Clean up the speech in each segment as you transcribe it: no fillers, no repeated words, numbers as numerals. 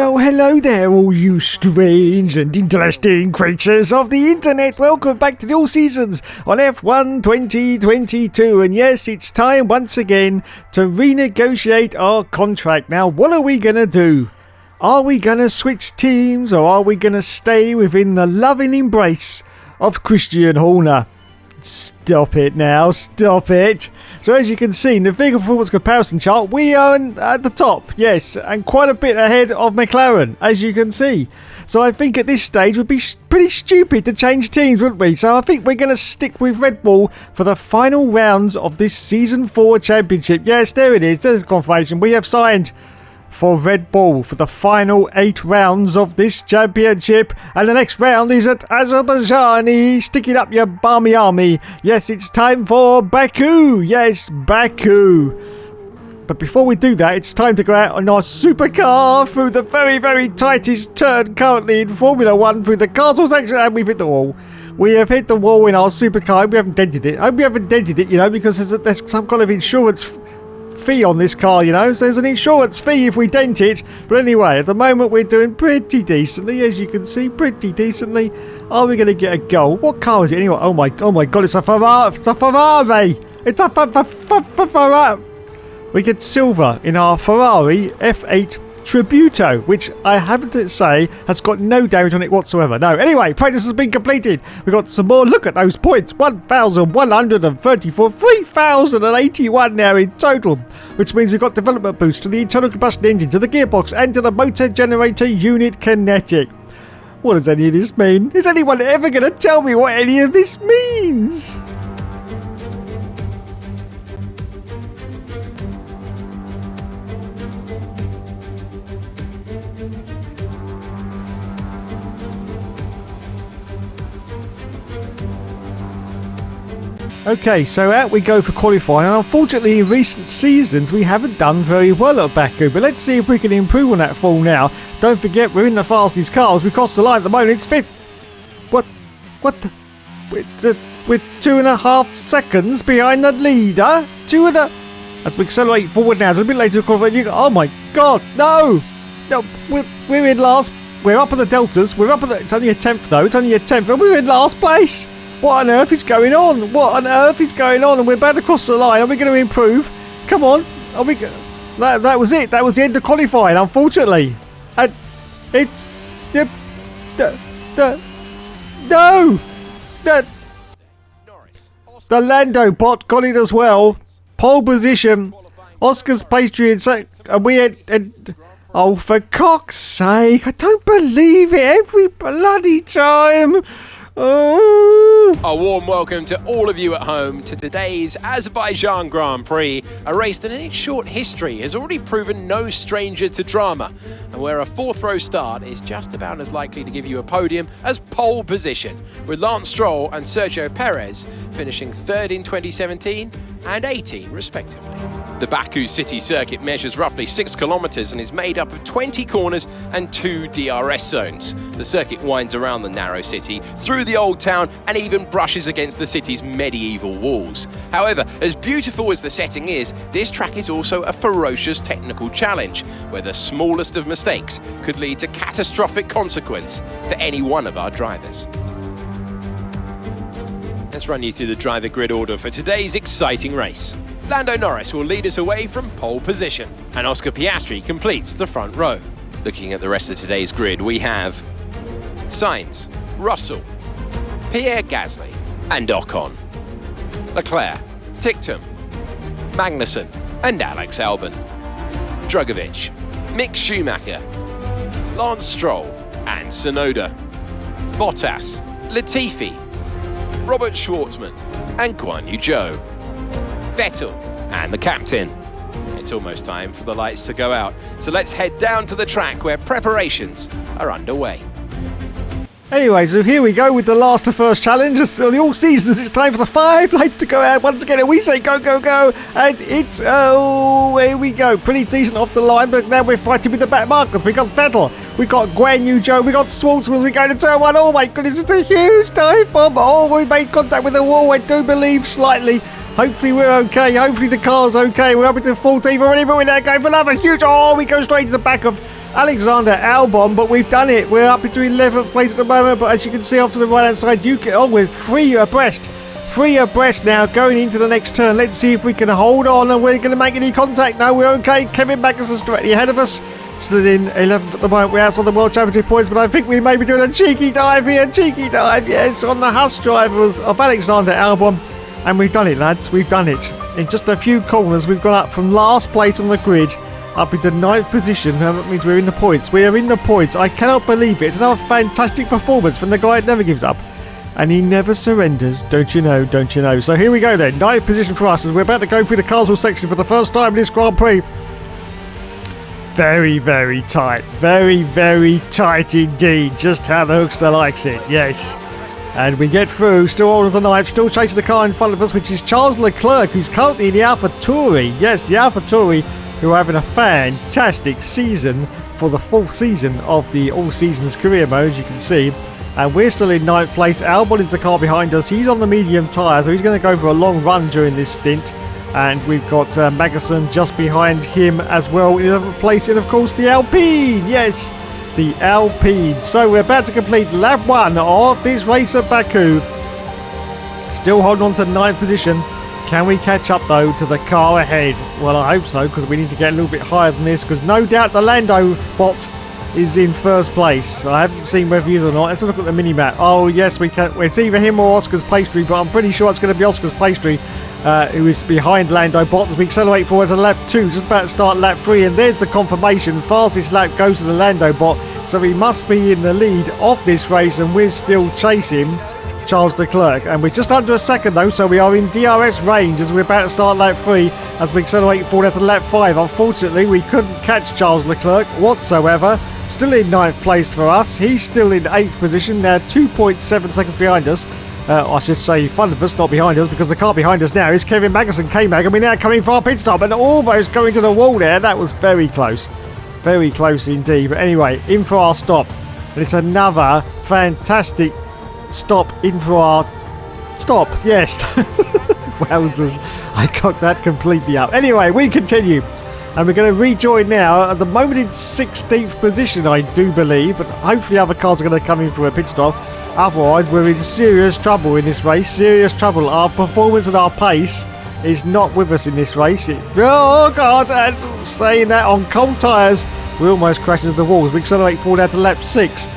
Well, hello there, all you strange and interesting creatures of the internet. Welcome back to the All Seasons on F1 2022. And yes, it's time once again to renegotiate our contract. Now, what are we going to do? Are we going to switch teams, or are we going to stay within the loving embrace of Christian Horner? Stop it now, stop it. So as you can see in the vehicle performance comparison chart, we are at the top, yes, and quite a bit ahead of McLaren, as you can see. So I think at this stage we'd be pretty stupid to change teams, wouldn't we? So I think we're going to stick with Red Bull for the final rounds of this Season 4 Championship. Yes, there it is, there's confirmation. We have signed for Red Bull for the final 8 rounds of this championship, and the next round is at Azerbaijan. Stick it up, your balmy army. Yes, it's time for Baku. Yes, Baku. But before we do that, it's time to go out on our supercar through the very, very tightest turn currently in Formula 1 through the castle section, and we've hit the wall. We have hit the wall in our supercar. We haven't dented it. I hope we haven't dented it, you know, because there's some kind of insurance fee on this car, you know, so there's an insurance fee if we dent it. But anyway, at the moment we're doing pretty decently, as you can see, pretty decently. Are we going to get a goal? What car is it anyway? Oh my god, it's a Ferrari. It's a Ferrari. It's a Ferrari. We get silver in our Ferrari F8 Tributo, which I have to say has got no damage on it whatsoever. No, anyway, practice has been completed. We got some more. Look at those points, 1,134, 3,081 now in total, which means we've got development boosts to the internal combustion engine, to the gearbox, and to the motor generator unit kinetic. What does any of this mean? Is anyone ever going to tell me what any of this means? Okay, so out we go for qualifying, and unfortunately in recent seasons we haven't done very well at Baku, but let's see if we can improve on that fall now. Don't forget, we're in the fastest cars. We crossed the line at the moment. It's fifth. What the? We're 2.5 seconds behind the leader. As we accelerate forward now, it's a bit later to qualify. Oh my god, no, we're in last. We're up at the deltas. It's only a 10th though. It's only a 10th, and we're in last place. What on earth is going on? What on earth is going on? And we're about to cross the line. Are we going to improve? Come on. Are we? That was it. That was the end of qualifying, unfortunately. And it's no. The Lando bot got it as well. Pole position. Oscar's pastry and we had. Oh, for cock's sake! I don't believe it every bloody time. Oh. A warm welcome to all of you at home to today's Azerbaijan Grand Prix, a race that in its short history has already proven no stranger to drama, and where a fourth row start is just about as likely to give you a podium as pole position, with Lance Stroll and Sergio Perez finishing third in 2017 and 18 respectively. The Baku city circuit measures roughly 6 kilometers and is made up of 20 corners and 2 DRS zones. The circuit winds around the narrow city, through the old town, and even brushes against the city's medieval walls. However, as beautiful as the setting is, this track is also a ferocious technical challenge, where the smallest of mistakes could lead to catastrophic consequence for any one of our drivers. Let's run you through the driver grid order for today's exciting race. Lando Norris will lead us away from pole position, and Oscar Piastri completes the front row. Looking at the rest of today's grid, we have Sainz, Russell, Pierre Gasly and Ocon, Leclerc, Ticktum, Magnussen and Alex Albon, Drugovich, Mick Schumacher, Lance Stroll and Tsunoda, Bottas, Latifi, Robert Schwartzman and Guan Yu Zhou, Vettel and the captain. It's almost time for the lights to go out, so let's head down to the track where preparations are underway. Anyway, so here we go with the last to first challenge. The All Seasons, it's time for the 5 lights to go out once again, and we say go, go, go, and it's, here we go, pretty decent off the line, but now we're fighting with the back markers. We got Vettel, we got Guan Yu Zhou, we got Schwartzman as we go to turn 1. Oh my goodness, it's a huge dive bomb. Oh, we made contact with the wall, I do believe, slightly. Hopefully we're okay, hopefully the car's okay. We're up into 14th already, but we're now going for another huge, we go straight to the back of Alexander Albon, but we've done it. We're up into 11th place at the moment, but as you can see off to the right hand side, we're 3 abreast. 3 abreast now going into the next turn. Let's see if we can hold on and we're going to make any contact. No, we're okay. Kevin Magnussen's directly ahead of us. Still in 11th at the moment. We're outside the World Championship points, but I think we may be doing a cheeky dive here. Cheeky dive, yes, on the Haas drivers of Alexander Albon. And we've done it, lads. We've done it. In just a few corners, we've gone up from last place on the grid up into 9th position. That means we're in the points. We are in the points. I cannot believe it. It's another fantastic performance from the guy that never gives up. And he never surrenders. Don't you know? Don't you know? So here we go then. 9th position for us as we're about to go through the Castle section for the first time in this Grand Prix. Very, very tight. Very, very tight indeed. Just how the Hookster likes it. Yes. And we get through, still on with the knife, still chasing the car in front of us, which is Charles Leclerc, who's currently in the AlphaTauri. Yes, the AlphaTauri, who are having a fantastic season for the 4th season of the All Seasons career mode, as you can see. And we're still in 9th place. Albon is the car behind us. He's on the medium tyre, so he's going to go for a long run during this stint. And we've got Magnussen just behind him as well in 11th place. And of course, the Alpine. Yes, the Alpine. So we're about to complete lap 1 of this race at Baku. Still holding on to 9th position. Can we catch up though to the car ahead? Well, I hope so, because we need to get a little bit higher than this, because no doubt the Lando bot is in first place. I haven't seen whether he is or not. Let's look at the mini-map. Oh yes, we can. It's either him or Oscar's Pastry, but I'm pretty sure it's going to be Oscar's Pastry who is behind Lando Bot as we accelerate forward to lap 2, just about to start lap 3, and there's the confirmation. Fastest lap goes to the Lando Bot, so he must be in the lead of this race, and we're still chasing Charles Leclerc. And we're just under a second though, so we are in DRS range as we're about to start lap 3 as we accelerate forward to lap 5. Unfortunately, we couldn't catch Charles Leclerc whatsoever. Still in 9th place for us. He's still in 8th position, now 2.7 seconds behind us. I should say in front of us, not behind us, because the car behind us now is Kevin Magnussen, K-Mag, and we're now coming for our pit stop and almost going to the wall there. That was very close. Very close indeed. But anyway, in for our stop. And it's another fantastic stop in for our stop. Yes. Wowzers. I got that completely up. Anyway, we continue. And we're going to rejoin now. At the moment in 16th position, I do believe. But hopefully other cars are going to come in for a pit stop. Otherwise, we're in serious trouble in this race. Serious trouble. Our performance and our pace is not with us in this race. Oh, God. And saying that on cold tyres, we almost crashed into the walls. We accelerate forward out to lap 6.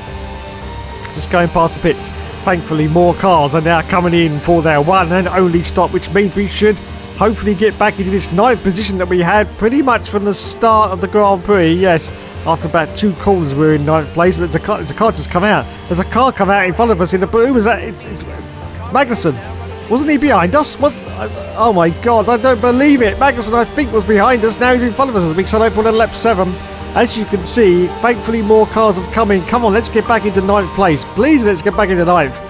Just going past the pits. Thankfully, more cars are now coming in for their one and only stop, which means we should hopefully get back into this 9th position that we had pretty much from the start of the Grand Prix. Yes, after about 2 corners we're in 9th place, but there's a car just come out. There's a car come out in front of us in the... Who was that? It's Magnussen. Wasn't he behind us? Oh my God, I don't believe it. Magnussen, I think, was behind us. Now he's in front of us as we accelerate for lap 7. As you can see, thankfully more cars have come in. Come on, let's get back into 9th place. Please, let's get back into 9th.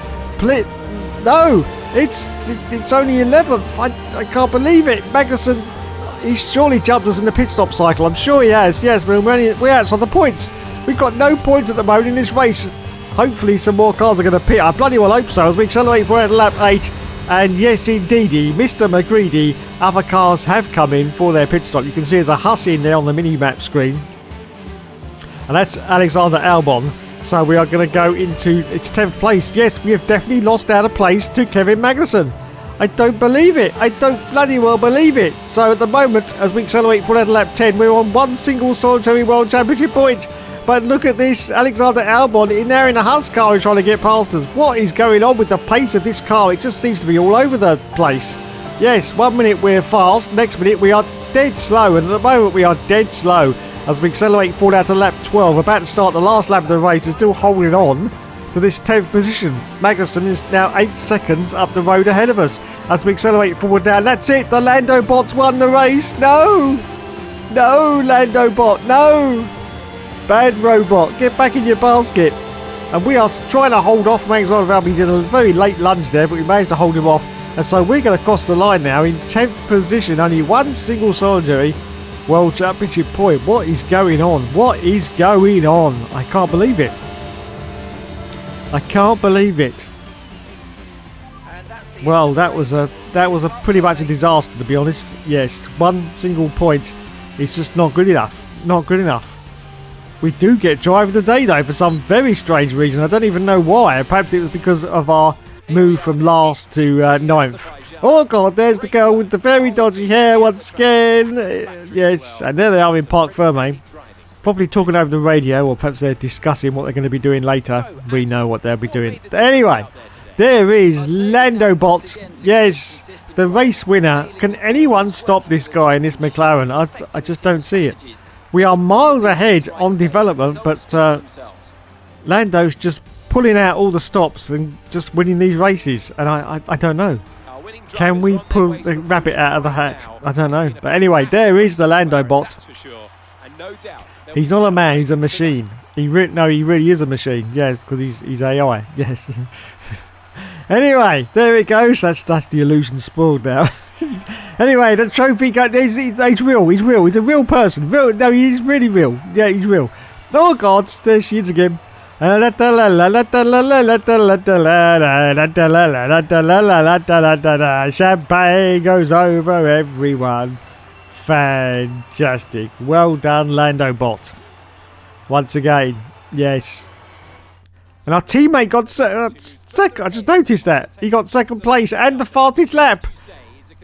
No! It's only 11th. I can't believe it. Magnussen, he's surely jumped us in the pit stop cycle. I'm sure he has. Yes, we're outside the points. We've got no points at the moment in this race. Hopefully some more cars are going to pit. I bloody well hope so as we accelerate for lap 8. And yes, indeedy, Mr. McGreedy, other cars have come in for their pit stop. You can see there's a Huss in there on the mini-map screen. And that's Alexander Albon. So we are going to go into its 10th place. Yes, we have definitely lost out of place to Kevin Magnussen. I don't believe it. I don't bloody well believe it. So at the moment, as we accelerate for lap 10, we're on one single solitary World Championship point. But look at this, Alexander Albon in there in a Haas car and trying to get past us. What is going on with the pace of this car? It just seems to be all over the place. Yes, 1 minute we're fast, next minute we are dead slow. And at the moment we are dead slow. As we accelerate forward out to lap 12, about to start the last lap of the race, is still holding on to this 10th position. Magnussen is now 8 seconds up the road ahead of us. As we accelerate forward now, that's it, the Lando Bot's won the race. No! No, Lando Bot, no! Bad robot, get back in your basket. And we are trying to hold off Alexander Albon. He did a very late lunge there, but we managed to hold him off. And so we're going to cross the line now in 10th position, only one single solitary World Championship point. What is going on? What is going on? I can't believe it. I can't believe it. Well, that was a pretty much a disaster, to be honest. Yes, one single point is just not good enough. Not good enough. We do get driver of the day though for some very strange reason. I don't even know why. Perhaps it was because of our move from last to ninth. Oh god, there's the girl with the very dodgy hair once again. Yes, and there they are in Parc Ferme. Probably talking over the radio, or perhaps they're discussing what they're going to be doing later. We know what they'll be doing. Anyway, there is Lando Bot. Yes, the race winner. Can anyone stop this guy in this McLaren? I just don't see it. We are miles ahead on development, but Lando's just pulling out all the stops and just winning these races. And I don't know. Can we pull the rabbit out of the hat? I don't know. But anyway, there is the Lando Bot. He's not a man, he's a machine. He really is a machine. Yes, because he's AI. Yes. Anyway, there it goes. That's the illusion spoiled now. Anyway, the trophy he's real. He's real. He's a real person. No, he's really real. Yeah, he's real. Oh God, there she is again. Champagne goes over everyone. Fantastic. Well done, Lando Bot. Once again, yes. And our teammate got second. I just noticed that. He got second place and the fastest lap.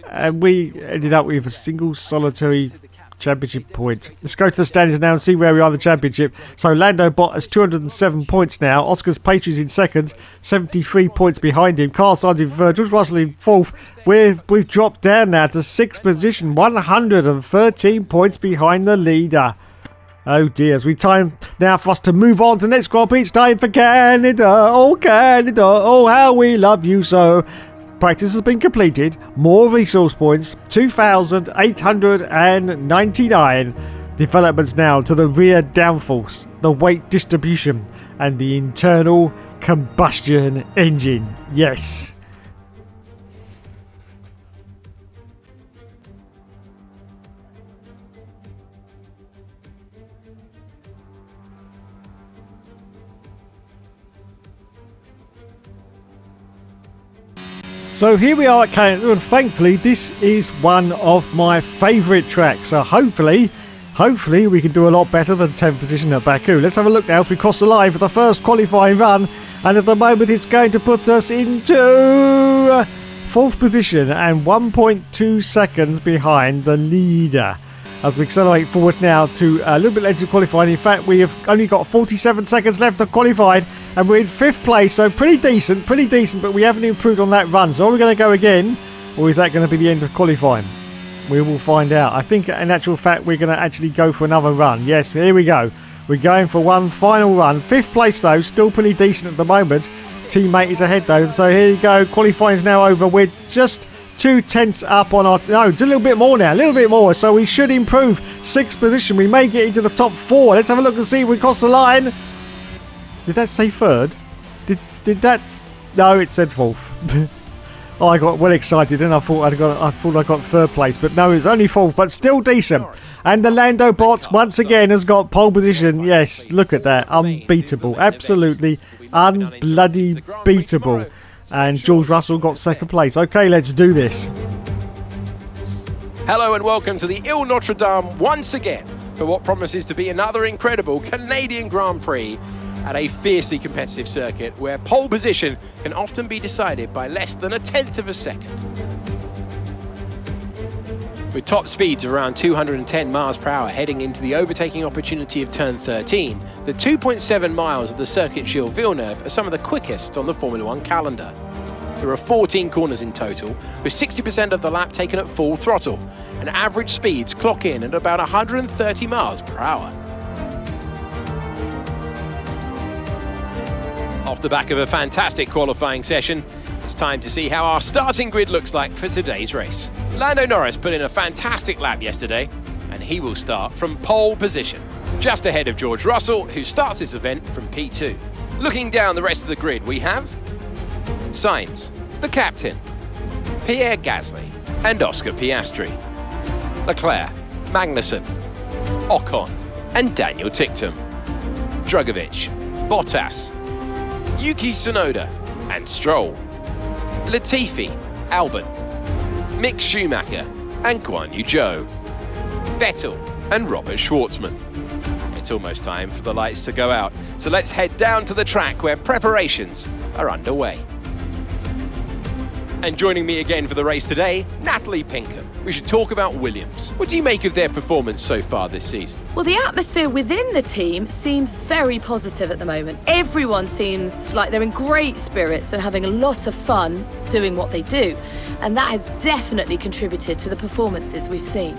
And we ended up with a single solitary championship point. Let's go to the standings now and see where we are in the championship. So Lando Bot has 207 points now. Oscar's Patriots in second, 73 points behind him. Carl Sainz in third, George Russell in fourth. We've dropped down now to sixth position, 113 points behind the leader. Oh dear, as we time now for us to move on to the next Grand Prix. It's time for Canada. Oh Canada, oh how we love you so. Practice has been completed. More resource points, 2,899. Developments now to the rear downforce, the weight distribution, and the internal combustion engine. Yes. So here we are at Canada, and thankfully this is one of my favourite tracks. So hopefully we can do a lot better than 10th position at Baku. Let's have a look now as we cross the line for the first qualifying run, and at the moment it's going to put us into fourth position and 1.2 seconds behind the leader. As we accelerate forward now to a little bit later to qualifying. In fact, we have only got 47 seconds left to qualify, and we're in fifth place, so pretty decent, but we haven't improved on that run. So are we going to go again, or is that going to be the end of qualifying? We will find out. I think in actual fact we're going to actually go for another run. Yes, here we go. We're going for one final run. Fifth place though, still pretty decent at the moment. Teammate is ahead though, so here you go. Qualifying is now over. We're just 2/10 up on our... No, just a little bit more now. A little bit more. So we should improve. Sixth position. We may get into the top four. Let's have a look and see if we cross the line. Did that say third? Did that... No, it said fourth. Oh, I got well excited and I thought I got third place. But no, it's only fourth, but still decent. And the Lando Bot, once again, has got pole position. Yes, look at that. Unbeatable. Absolutely unbloody beatable. And George Russell got second place. Okay, let's do this. Hello and welcome to the Ile Notre Dame once again for what promises to be another incredible Canadian Grand Prix at a fiercely competitive circuit where pole position can often be decided by less than 1/10 of a second. With top speeds of around 210 miles per hour heading into the overtaking opportunity of turn 13, the 2.7 miles of the Circuit Gilles Villeneuve are some of the quickest on the Formula One calendar. There are 14 corners in total, with 60% of the lap taken at full throttle, and average speeds clock in at about 130 miles per hour. Off the back of a fantastic qualifying session, it's time to see how our starting grid looks like for today's race. Lando Norris put in a fantastic lap yesterday, and he will start from pole position, just ahead of George Russell, who starts this event from P2. Looking down the rest of the grid, we have Sainz, the captain, Pierre Gasly, and Oscar Piastri, Leclerc, Magnussen, Ocon, and Daniel Ticktum, Drugovich, Bottas, Yuki Tsunoda, and Stroll, Latifi, Albon, Mick Schumacher, and Guan Yu Zhou, Vettel, and Robert Schwartzman, it's almost time for the lights to go out. So let's head down to the track where preparations are underway. And joining me again for the race today, Natalie Pinkham. We should talk about Williams. What do you make of their performance so far this season? Well, the atmosphere within the team seems very positive at the moment. Everyone seems like they're in great spirits and having a lot of fun doing what they do. And that has definitely contributed to the performances we've seen.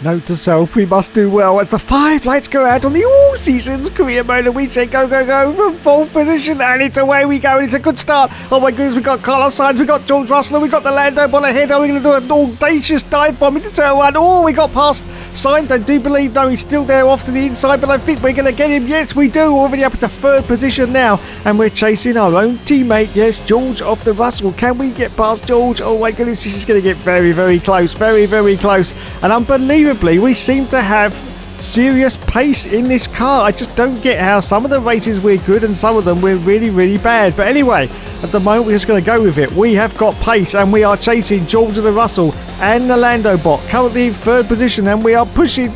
Note to self, we must do well as the 5 lights go out on the All Seasons career mode, and we say go, go, go from 4th position, and it's away we go, and it's a good start. Oh my goodness, we got Carlos Sainz, we got George Russell, and we got the Lando Bot ahead. Are we going to do an audacious dive bomb into turn 1? Oh, we got past Sainz, I do believe, no, he's still there off to the inside, but I think we're going to get him. Yes, we do, already up at the 3rd position now, and we're chasing our own teammate, yes, George off the Russell. Can we get past George? Oh my goodness, this is going to get very, very close, very, very close, and unbelievably, we seem to have serious pace in this car. I just don't get how some of the races we're good and some of them we're really, really bad. But anyway, at the moment we're just going to go with it. We have got pace and we are chasing George of the Russell and the Lando Bot. Currently in 3rd position and we are pushing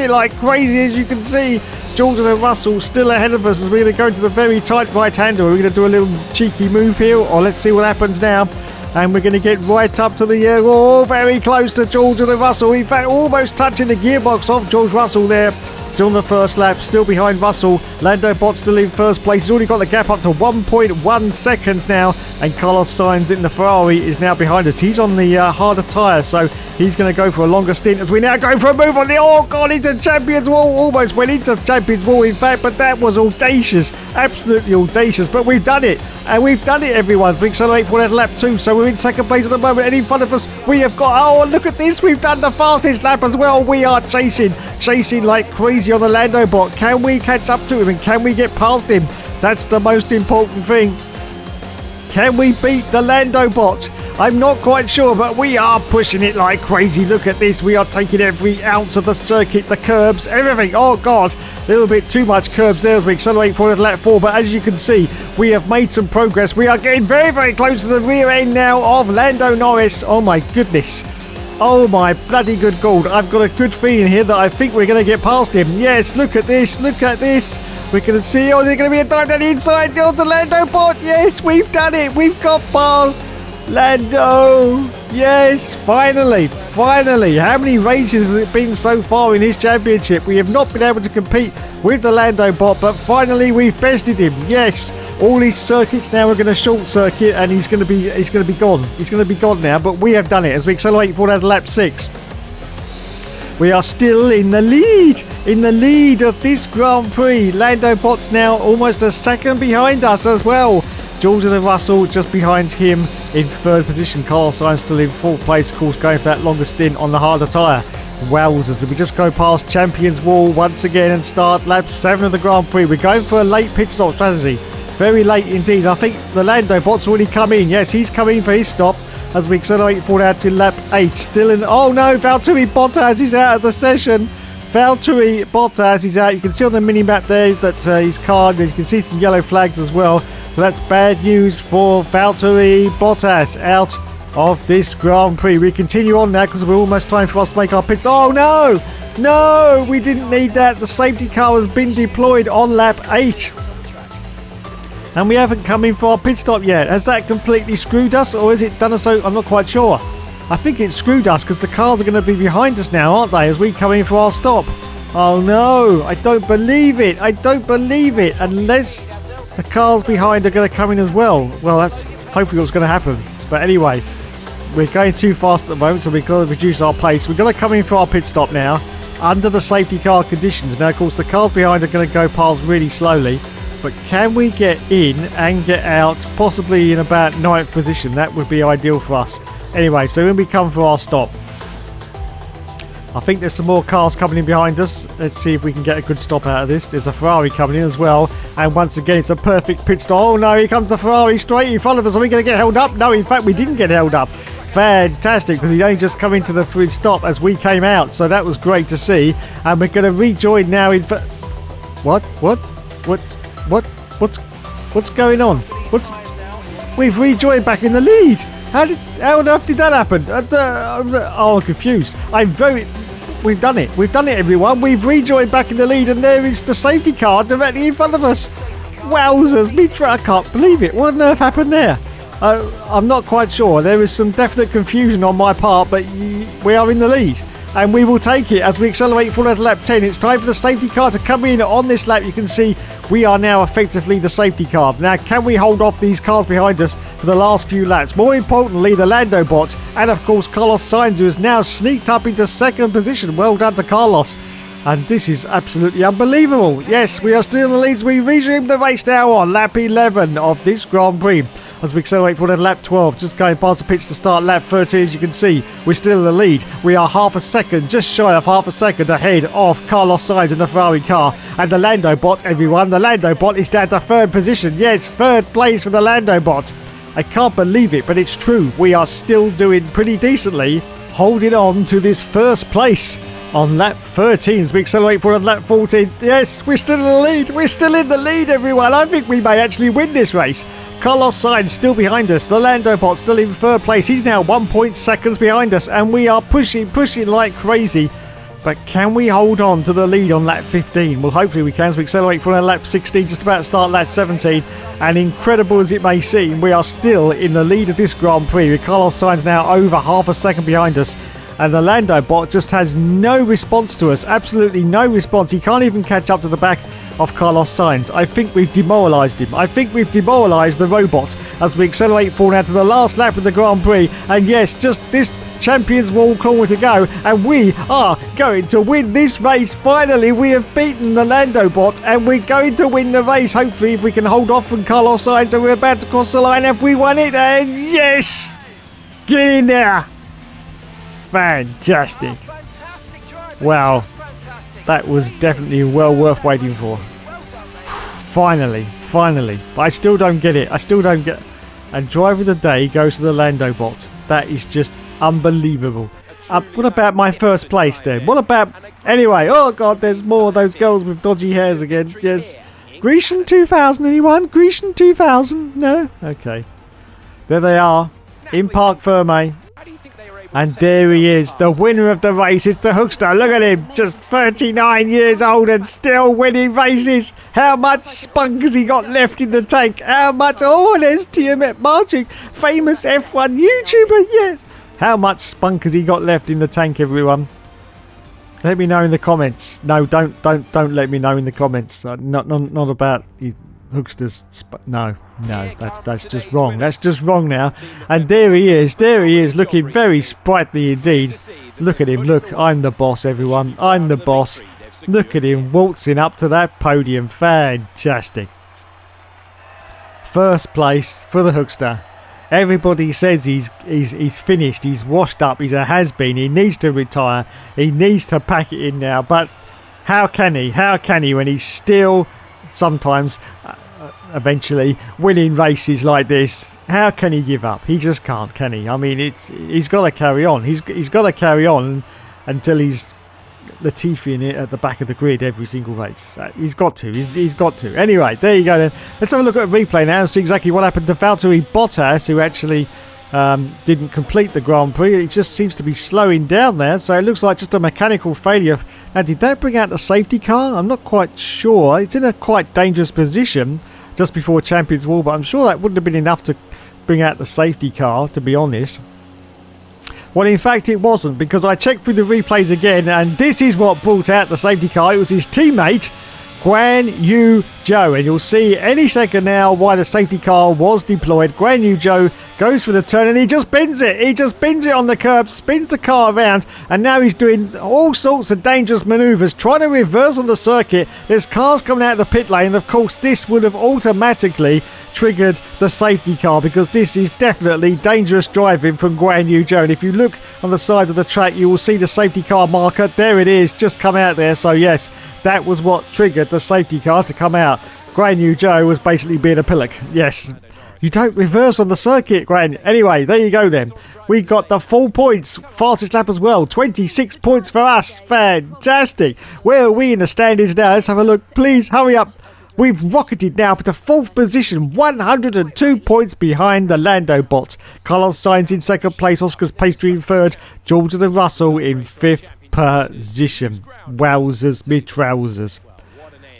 like crazy, as you can see. George of the Russell still ahead of us as we're going to go into the very tight right-hander. We're going to do a little cheeky move here, or let's see what happens now. And we're going to get right up to the very close to George of the Russell. In fact, almost touching the gearbox off George Russell there. Still on the first lap, still behind Russell. Lando Bot still in 1st place. He's already got the gap up to 1.1 seconds now. And Carlos Sainz in the Ferrari is now behind us. He's on the harder tyre, so he's going to go for a longer stint as we now go for a move on the into Champions Wall. Almost went into Champions Wall, in fact, but that was audacious. Absolutely audacious. But we've done it. And we've done it, everyone. We accelerate for that lap 2, so we're in 2nd place at the moment. And in front of us, we have got, look at this. We've done the fastest lap as well. We are chasing like crazy on the Lando Bot. Can we catch up to him and can we get past him? That's the most important thing. Can we beat the Lando Bot? I'm not quite sure, but we are pushing it like crazy. Look at this. We are taking every ounce of the circuit, the curbs, everything. Oh, God. A little bit too much curbs there as we accelerate forward at lap 4. But as you can see, we have made some progress. We are getting very, very close to the rear end now of Lando Norris. Oh, my goodness. Oh, my bloody good God. I've got a good feeling here that I think we're going to get past him. Yes, look at this. Look at this. We're going to see, there's going to be a dive down the inside of the Lando Bot. Yes, we've done it. We've got past Lando. Yes, finally. How many races has it been so far in this championship? We have not been able to compete with the Lando Bot, but finally we've bested him. Yes, all these circuits now are going to short circuit, and he's going to be gone. He's going to be gone now, but we have done it as we accelerate forward out of lap 6. We are still in the lead of this Grand Prix. Lando Bot's now almost a second behind us as well. George of the Russell just behind him in 3rd position. Carlos Sainz still in 4th place, of course, going for that longer stint on the harder tyre. Wowzers, we just go past Champions Wall once again and start lap 7 of the Grand Prix. We're going for a late pit stop strategy. Very late indeed. I think the Lando Bot's already come in. Yes, he's coming for his stop as we accelerate forward out to lap 8. Still in... Oh no, Valtteri Bottas is out of the session. Valtteri Bottas is out. You can see on the mini-map there that he's carded. You can see some yellow flags as well. So that's bad news for Valtteri Bottas out of this Grand Prix. We continue on now because we're almost time for us to make our pits. Oh no! No! We didn't need that. The safety car has been deployed on lap 8. And we haven't come in for our pit stop yet. Has that completely screwed us, or has it done us so? I'm not quite sure. I think it's screwed us because the cars are going to be behind us now, aren't they, as we come in for our stop? Oh no, I don't believe it. Unless the cars behind are going to come in as well. Well, that's hopefully what's going to happen. But anyway, we're going too fast at the moment, so we've got to reduce our pace. We've got to come in for our pit stop now under the safety car conditions. Now, of course, the cars behind are going to go past really slowly. But can we get in and get out, possibly in about 9th position? That would be ideal for us. Anyway, so when we come for our stop, I think there's some more cars coming in behind us. Let's see if we can get a good stop out of this. There's a Ferrari coming in as well. And once again, it's a perfect pit stop. Oh no, here comes the Ferrari straight in front of us. Are we going to get held up? No, in fact, we didn't get held up. Fantastic, because he only just come into the free stop as we came out. So that was great to see. And we're going to rejoin now in... What's going on? We've rejoined back in the lead. How on earth did that happen? I'm confused. We've done it. We've done it, everyone. We've rejoined back in the lead, and there is the safety car directly in front of us. Wowzers, I can't believe it. What on earth happened there? I'm not quite sure. There is some definite confusion on my part, but we are in the lead. And we will take it as we accelerate forward to lap 10. It's time for the safety car to come in on this lap. You can see we are now effectively the safety car. Now, can we hold off these cars behind us for the last few laps? More importantly, the Lando bot and, of course, Carlos Sainz, who has now sneaked up into second position. Well done to Carlos. And this is absolutely unbelievable. Yes, we are still in the leads. We resume the race now on lap 11 of this Grand Prix. As we accelerate forward to lap 12, just going past the pitch to start lap 13, as you can see, we're still in the lead. We are half a second, just shy of half a second ahead of Carlos Sainz in the Ferrari car. And the Lando bot, everyone, the Lando bot is down to third position. Yes, third place for the Lando bot. I can't believe it, but it's true. We are still doing pretty decently, holding on to this first place on lap 13 as we accelerate forward on lap 14. Yes, we're still in the lead. We're still in the lead, everyone. I think we may actually win this race. Carlos Sainz still behind us. The Lando bot still in third place. He's now 1 seconds behind us, and we are pushing like crazy. But can we hold on to the lead on lap 15? Well, hopefully we can as we accelerate forward on lap 16, just about to start lap 17. And incredible as it may seem, we are still in the lead of this Grand Prix, with Carlos Sainz now over half a second behind us. And the Lando bot just has no response to us. Absolutely no response. He can't even catch up to the back of Carlos Sainz. I think we've demoralised him. I think we've demoralised the robot as we accelerate forward now to the last lap of the Grand Prix. And yes, just this Champions Wall corner to go. And we are going to win this race. Finally, we have beaten the Lando bot and we're going to win the race. Hopefully, if we can hold off from Carlos Sainz, and we're about to cross the line. Have we won it? And yes! Get in there! Fantastic. Wow. That was definitely well worth waiting for. Finally. But I still don't get it. And driver of the day goes to the Lando bot. That is just unbelievable. What about my first place then? What about... Anyway, oh God, there's more of those girls with dodgy hairs again. Yes. Grecian 2000, anyone? Grecian 2000? No? Okay. There they are. In Parc Fermé. And there he is, the winner of the race. It's the Hookster. Look at him, just 39 years old and still winning races. How much spunk has he got left in the tank? How much? Oh, there's Tiamat Marching, famous F1 YouTuber. Yes. How much spunk has he got left in the tank, everyone? Let me know in the comments. No, don't let me know in the comments. Not about you. Hooksters, no, that's just wrong. That's just wrong now. And there he is, looking very sprightly indeed. Look at him, look, I'm the boss, everyone. I'm the boss. Look at him waltzing up to that podium. Fantastic. First place for the Hookster. Everybody says he's finished, he's washed up, he's a has-been, he needs to retire, he needs to pack it in now. But how can he when he's still sometimes eventually winning races like this? How can he give up? He just can't, can he? I mean, he's got to carry on. He's got to carry on until he's Latifi it at the back of the grid every single race. He's got to. He's got to. Anyway, there you go then. Let's have a look at a replay now and see exactly what happened to Valtteri Bottas, who actually didn't complete the Grand Prix. It just seems to be slowing down there, so it looks like just a mechanical failure. Now, did that bring out the safety car? I'm not quite sure. It's in a quite dangerous position just before Champions Wall, but I'm sure that wouldn't have been enough to bring out the safety car, to be honest. Well, in fact, it wasn't, because I checked through the replays again, and this is what brought out the safety car. It was his teammate, Guan Yu Zhou, and you'll see any second now why the safety car was deployed. Guan Yu Zhou goes for the turn and he just bends it. He just bends it on the curb, spins the car around, and now he's doing all sorts of dangerous manoeuvres, trying to reverse on the circuit. There's cars coming out of the pit lane, and of course this would have automatically triggered the safety car, because this is definitely dangerous driving from Guan Yu Zhou. And if you look on the side of the track, you will see the safety car marker. There it is, just come out there. So yes, that was what triggered the safety car to come out. Guan Yu Zhou was basically being a pillock. Yes. You don't reverse on the circuit, Guan. Anyway, there you go then. We got the full points. Fastest lap as well. 26 points for us. Fantastic. Where are we in the standings now? Let's have a look. Please, hurry up. We've rocketed now up to 4th position, 102 points behind the Lando bot. Carlos Sainz in 2nd place, Oscar's Pastry in 3rd, George of the Russell in 5th position. Wowzers, me trousers.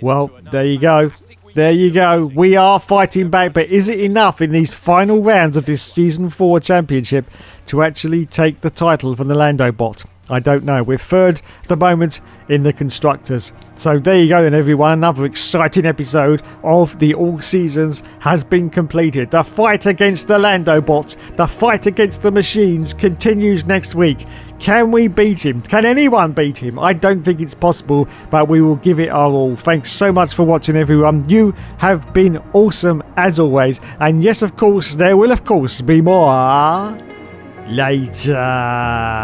Well, there you go. There you go. We are fighting back, but is it enough in these final rounds of this Season 4 Championship to actually take the title from the Lando bot? I don't know. We're 3rd at the moment in the Constructors. So there you go then, everyone. Another exciting episode of the All Seasons has been completed. The fight against the Lando bot, the fight against the machines continues next week. Can we beat him? Can anyone beat him? I don't think it's possible, but we will give it our all. Thanks so much for watching, everyone. You have been awesome as always. And yes, of course, there will of course be more later.